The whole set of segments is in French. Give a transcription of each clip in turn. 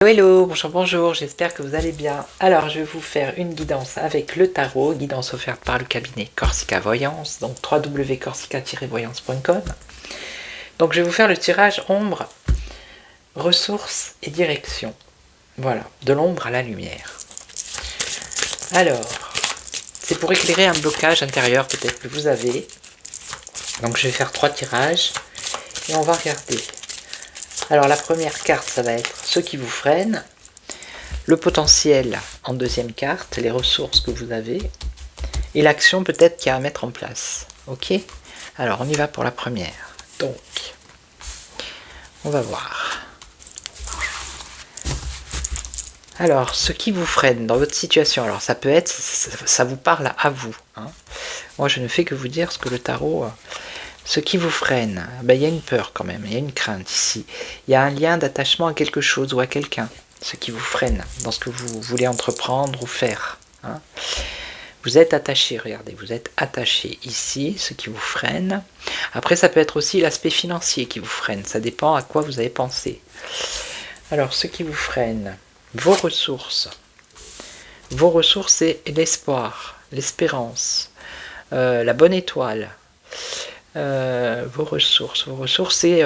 Hello, bonjour, bonjour, j'espère que vous allez bien. Alors, je vais vous faire une guidance avec le tarot, guidance offerte par le cabinet Corsica Voyance, donc www.corsica-voyance.com. Donc, je vais vous faire le tirage ombre, ressources et direction. Voilà, de l'ombre à la lumière. Alors, c'est pour éclairer un blocage intérieur peut-être que vous avez. Donc, je vais faire 3 tirages et on va regarder. Alors, la première carte, ça va être ce qui vous freine. Le potentiel en deuxième carte, les ressources que vous avez, et l'action peut-être qu'il y a à mettre en place. Ok? Alors, on y va pour la première. Donc, on va voir. Alors, ce qui vous freine dans votre situation, alors ça peut être, ça vous parle à vous. Hein. Moi, je ne fais que vous dire ce que le tarot... Ce qui vous freine, ben, il y a une peur quand même, il y a une crainte ici. Il y a un lien d'attachement à quelque chose ou à quelqu'un. Ce qui vous freine dans ce que vous voulez entreprendre ou faire. Hein. Vous êtes attaché, regardez, vous êtes attaché ici, ce qui vous freine. Après, ça peut être aussi l'aspect financier qui vous freine. Ça dépend à quoi vous avez pensé. Alors, ce qui vous freine, vos ressources. Vos ressources, c'est l'espoir, l'espérance, la bonne étoile. Vos ressources, c'est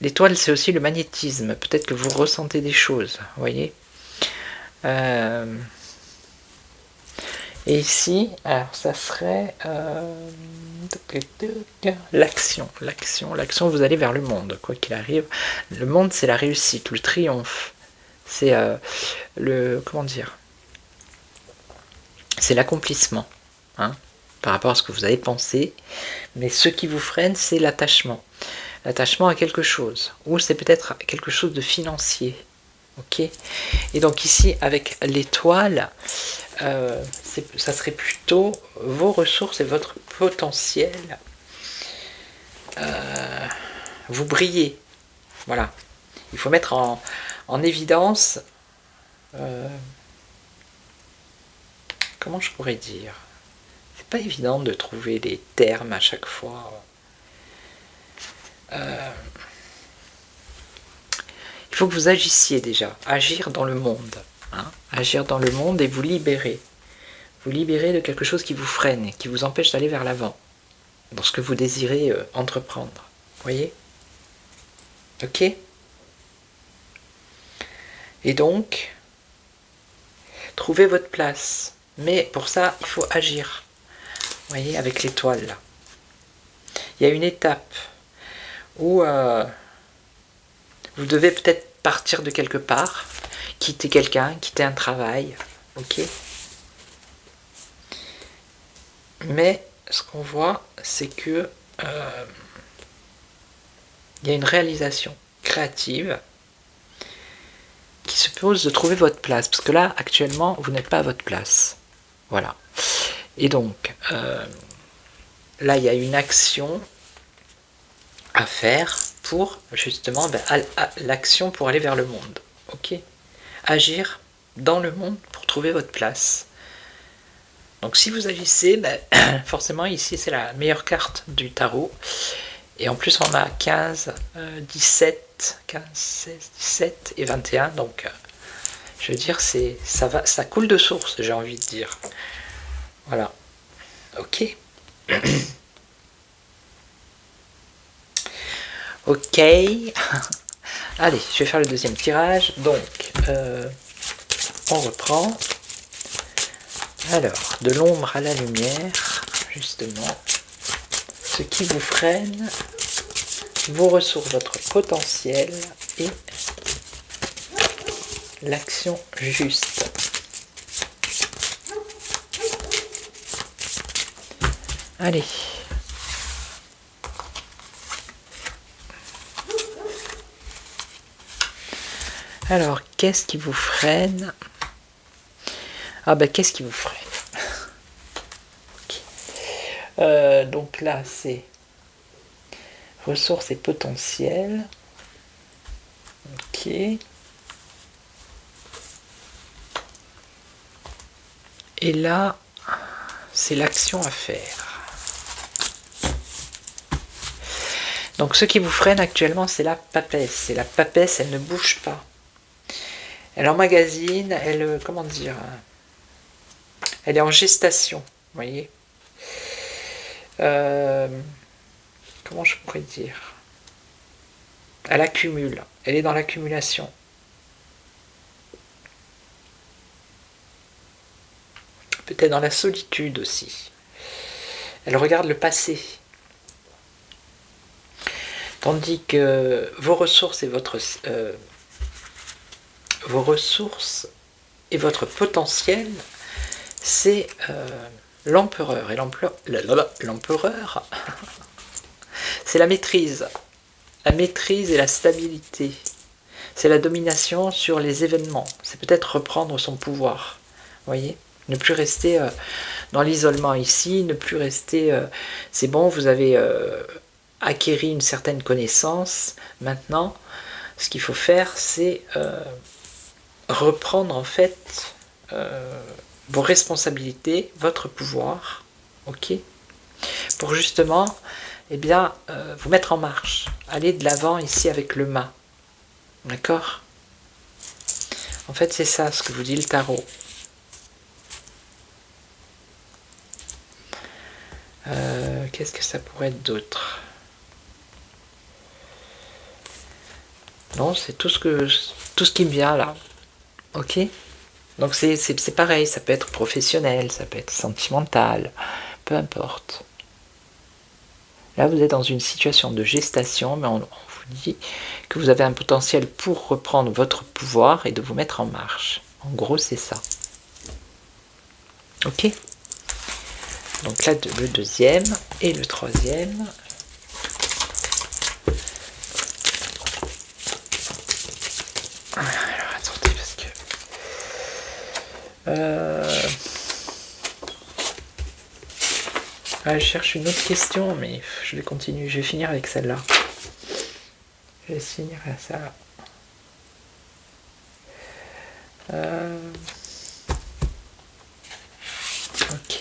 l'étoile, c'est aussi le magnétisme. Peut-être que vous ressentez des choses, vous voyez. Et ici, alors ça serait l'action. Vous allez vers le monde, quoi qu'il arrive. Le monde, c'est la réussite, le triomphe. C'est comment dire, c'est l'accomplissement, hein, par rapport à ce que vous avez pensé. Mais ce qui vous freine, c'est l'attachement. L'attachement à quelque chose. Ou c'est peut-être quelque chose de financier. Ok. Et donc ici, avec l'étoile, ça serait plutôt vos ressources et votre potentiel. Vous brillez. Voilà. Il faut mettre en évidence... comment je pourrais dire ? C'est pas évident de trouver les termes à chaque fois. Il faut que vous agissiez déjà, agir dans le monde, hein, agir dans le monde et vous libérer de quelque chose qui vous freine, qui vous empêche d'aller vers l'avant, dans ce que vous désirez entreprendre, vous voyez? Ok? Et donc, trouvez votre place, mais pour ça, il faut agir, vous voyez, avec l'étoile là. Il y a une étape où vous devez peut-être partir de quelque part, quitter quelqu'un, quitter un travail, ok. Mais ce qu'on voit, c'est que il y a une réalisation créative qui suppose de trouver votre place, parce que là, actuellement, vous n'êtes pas à votre place. Voilà. Et donc, là, il y a une action à faire pour, justement, l'action pour aller vers le monde. Ok ? Agir dans le monde pour trouver votre place. Donc si vous agissez, forcément ici c'est la meilleure carte du tarot. Et en plus on a 15, 17, 15, 16, 17 et 21. Donc je veux dire, ça coule de source, j'ai envie de dire. Voilà. Ok. Ok. Allez, je vais faire le deuxième tirage. Donc, on reprend. Alors, de l'ombre à la lumière, justement, ce qui vous freine, vos ressources, votre potentiel et l'action juste. Allez. Alors, qu'est-ce qui vous freine ? Ah ben, qu'est-ce qui vous freine ? Okay. Donc là, c'est ressources et potentiel. Ok. Et là, c'est l'action à faire. Donc ce qui vous freine actuellement, c'est la papesse. Et la papesse, elle ne bouge pas. Elle emmagasine, elle, comment dire, elle est en gestation, vous voyez. Comment je pourrais dire? Elle accumule, elle est dans l'accumulation. Peut-être dans la solitude aussi. Elle regarde le passé. Tandis que vos ressources et votre potentiel, c'est l'empereur. Et l'empereur, c'est la maîtrise. La maîtrise et la stabilité. C'est la domination sur les événements. C'est peut-être reprendre son pouvoir. Vous voyez? Ne plus rester dans l'isolement ici, ne plus rester... c'est bon, vous avez acquéri une certaine connaissance. Maintenant, ce qu'il faut faire, c'est reprendre en fait vos responsabilités, votre pouvoir, ok, pour justement eh bien, vous mettre en marche, aller de l'avant ici avec le mât, d'accord? En fait, c'est ça ce que vous dit le tarot. Qu'est-ce que ça pourrait être d'autre? Non, c'est tout ce qui me vient là, ok? Donc c'est pareil, ça peut être professionnel, ça peut être sentimental, peu importe. Là, vous êtes dans une situation de gestation, mais on vous dit que vous avez un potentiel pour reprendre votre pouvoir et de vous mettre en marche. En gros, c'est ça. Ok? Donc là, le deuxième et le troisième. Alors, attendez, parce que... je cherche une autre question, mais je vais continuer. Je vais finir avec celle-là. Je vais finir à ça. Ok.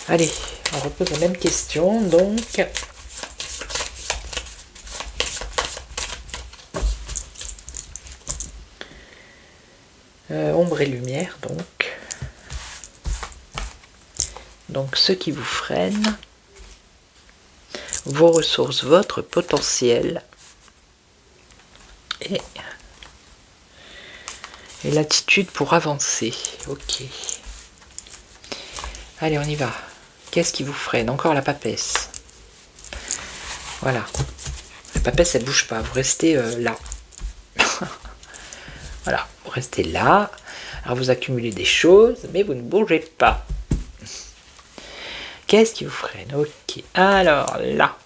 Allez, on repose la même question, donc... ombre et lumière, donc. Donc, ce qui vous freine, vos ressources, votre potentiel, et l'attitude pour avancer. Ok. Allez, on y va. Qu'est-ce qui vous freine? Encore la papesse. Voilà. La papesse, elle bouge pas. Vous restez là. Voilà. Vous restez là. Alors, vous accumulez des choses, mais vous ne bougez pas. Qu'est-ce qui vous freine? Ok. Alors, là.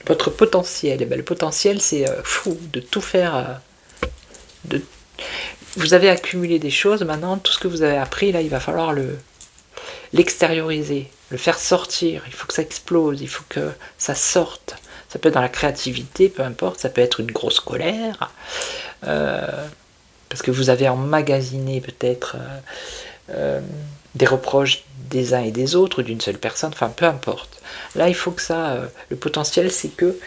Votre potentiel. Eh bien, le potentiel, c'est fou de tout faire. Vous avez accumulé des choses. Maintenant, tout ce que vous avez appris, là, il va falloir l'extérioriser, le faire sortir, il faut que ça explose, il faut que ça sorte. Ça peut être dans la créativité, peu importe, ça peut être une grosse colère, parce que vous avez emmagasiné peut-être des reproches des uns et des autres, d'une seule personne, enfin peu importe. Là, il faut que ça... le potentiel, c'est que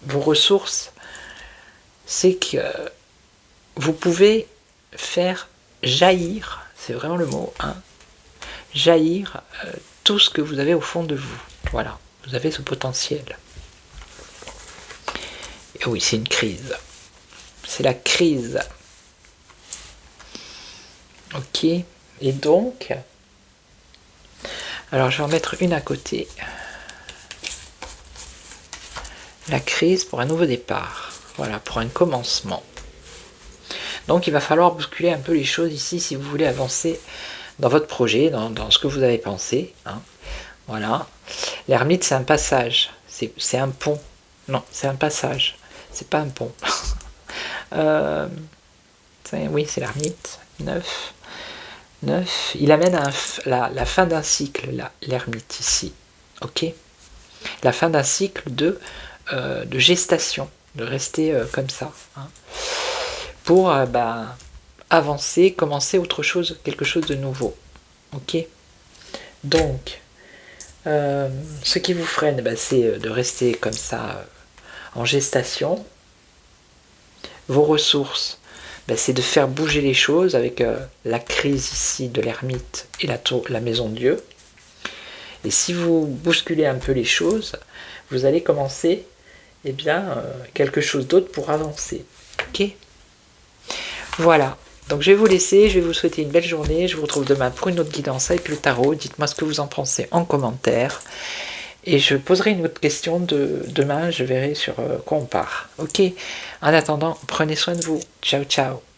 vos ressources, c'est que vous pouvez faire jaillir, c'est vraiment le mot, hein, jaillir tout ce que vous avez au fond de vous. Voilà, vous avez ce potentiel. Et oui, c'est une crise. C'est la crise. Ok. Et donc, alors je vais en mettre une à côté. La crise pour un nouveau départ. Voilà, pour un commencement. Donc il va falloir bousculer un peu les choses ici si vous voulez avancer dans votre projet, dans ce que vous avez pensé. Hein. Voilà. L'ermite, c'est un passage. C'est un pont. Non, c'est un passage. C'est pas un pont. Oui, c'est l'ermite. 9. Il amène la fin d'un cycle, l'ermite, ici. Ok. La fin d'un cycle de gestation, de rester comme ça. Hein, pour avancer, commencer autre chose, quelque chose de nouveau. Ok. Donc, ce qui vous freine, c'est de rester comme ça en gestation. vos ressources, c'est de faire bouger les choses avec la crise ici de l'ermite et la maison de Dieu. Et si vous bousculez un peu les choses, vous allez commencer quelque chose d'autre pour avancer. Ok ? Voilà. Donc je vais vous laisser, je vais vous souhaiter une belle journée. Je vous retrouve demain pour une autre guidance avec le tarot. Dites-moi ce que vous en pensez en commentaire. Et je poserai une autre question demain, je verrai sur quoi on part. Ok ? En attendant, prenez soin de vous. Ciao, ciao.